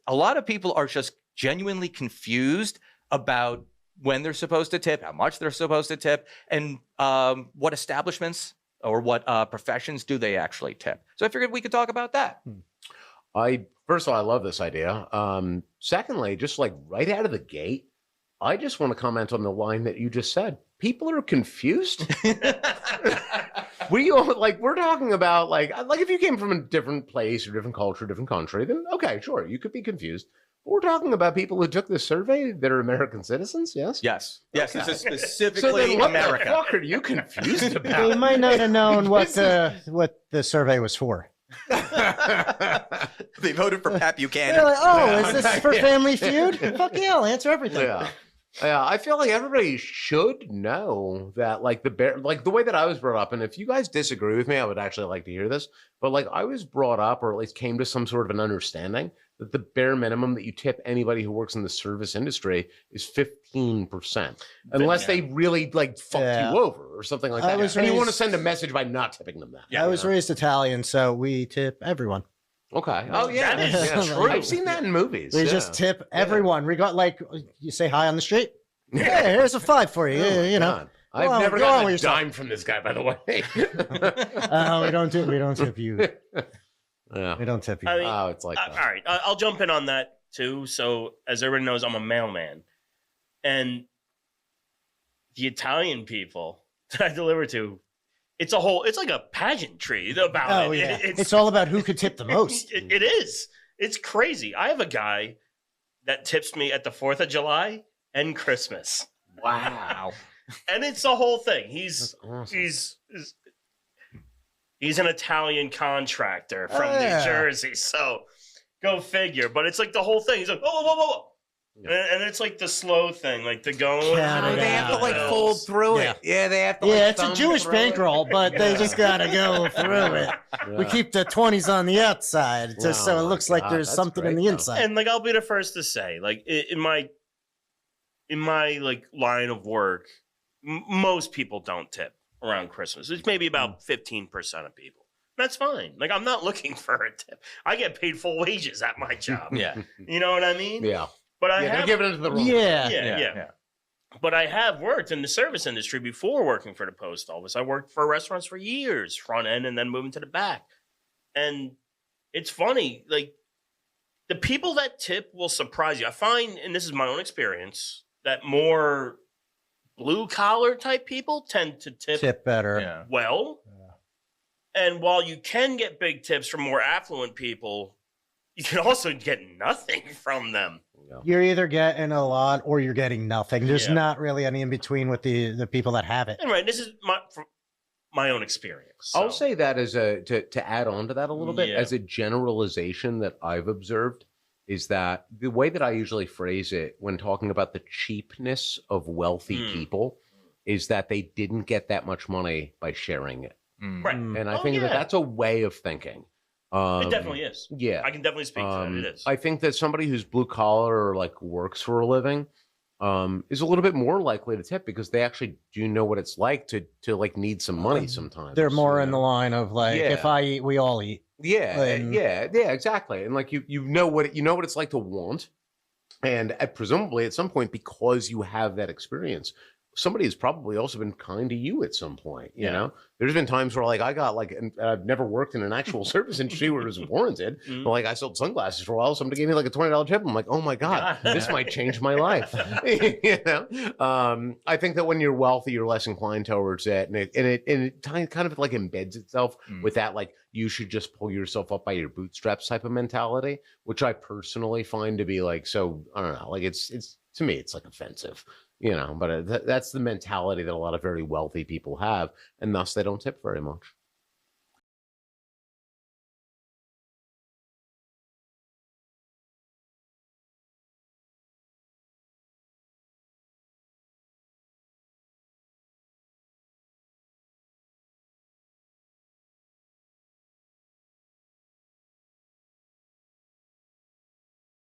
a lot of people are just genuinely confused about when they're supposed to tip, how much they're supposed to tip, and what establishments or what professions do they actually tip. So I figured we could talk about that. First of all, I love this idea. Secondly, just like right out of the gate, I just want to comment on the line that you just said. People are confused. We're talking about like if you came from a different place or different culture, different country, then okay, sure, you could be confused. But we're talking about people who took this survey that are American citizens, yes? Yes. Okay. This is specifically So then what America. the fuck are you confused about? They might not have known what the survey was for. They voted for Pat Buchanan. They're like, oh, is this for Family Feud? Fuck yeah, I'll answer everything. Yeah, I feel like everybody should know that, like the way that I was brought up, and if you guys disagree with me, I would actually like to hear this. But like I was brought up, or at least came to some sort of an understanding that the bare minimum that you tip anybody who works in the service industry is 15%, unless they really like fucked you over or something like that. And you want to send a message by not tipping them that. I was raised Italian, so we tip everyone. Okay. Oh yeah, that is true. I've seen that in movies. We just tip everyone. We got like you say hi on the street. Yeah, here's a 5 for you. You know, God. I've never gotten a dime from this guy, by the way. we don't tip you. Yeah. We don't tip you. I mean, Oh, it's like that. all right, I'll jump in on that too. So as everyone knows, I'm a mailman, and the Italian people that I deliver to, it's like a pageantry about it. Yeah. It's all about who could tip the most. It is. It's crazy. I have a guy that tips me at the 4th of July and Christmas. Wow. And it's the whole thing. He's awesome. he's an Italian contractor from New Jersey. So go figure. But it's like the whole thing. He's like, whoa. And it's like the slow thing, like the going. They have to like fold through it. Yeah, they have to. Yeah, it's a Jewish bankroll, but they just gotta go through it. Yeah. We keep the 20s on the outside, just so it looks like there's something in the inside. And like, I'll be the first to say, like in my like line of work, most people don't tip around Christmas. It's maybe about 15% of people. That's fine. Like, I'm not looking for a tip. I get paid full wages at my job. Yeah. You know what I mean? Yeah. But they're giving it to the wrong. Yeah. But I have worked in the service industry before working for the post office. I worked for restaurants for years, front end, and then moving to the back. And it's funny, like, the people that tip will surprise you. I find, and this is my own experience, that more blue-collar type people tend to tip better. Well. Yeah. And while you can get big tips from more affluent people, you can also get nothing from them. You're either getting a lot or you're getting nothing. There's not really any in between with the people that have it. And right, this is my own experience. So. I'll say that as to add on to that a little bit, as a generalization that I've observed, is that the way that I usually phrase it when talking about the cheapness of wealthy people is that they didn't get that much money by sharing it. Right. And I think that that's a way of thinking. It definitely is. Yeah. I can definitely speak to that. It is. I think that somebody who's blue collar or like works for a living is a little bit more likely to tip because they actually do know what it's like to like need some money sometimes. They're more in the line of like, if I eat, we all eat. Yeah, exactly. And like you know what it's like to want, and presumably at some point, because you have that experience, somebody has probably also been kind to you at some point. You know, there's been times where like I got like, and I've never worked in an actual service industry where it was warranted, but like I sold sunglasses for a while. Somebody gave me like a $20 tip. I'm like, oh my God, this might change my life. You know, I think that when you're wealthy, you're less inclined towards it, and it kind of like embeds itself with that like you should just pull yourself up by your bootstraps type of mentality, which I personally find to be like so. I don't know, like it's to me it's like offensive. You know, but that's the mentality that a lot of very wealthy people have, and thus they don't tip very much.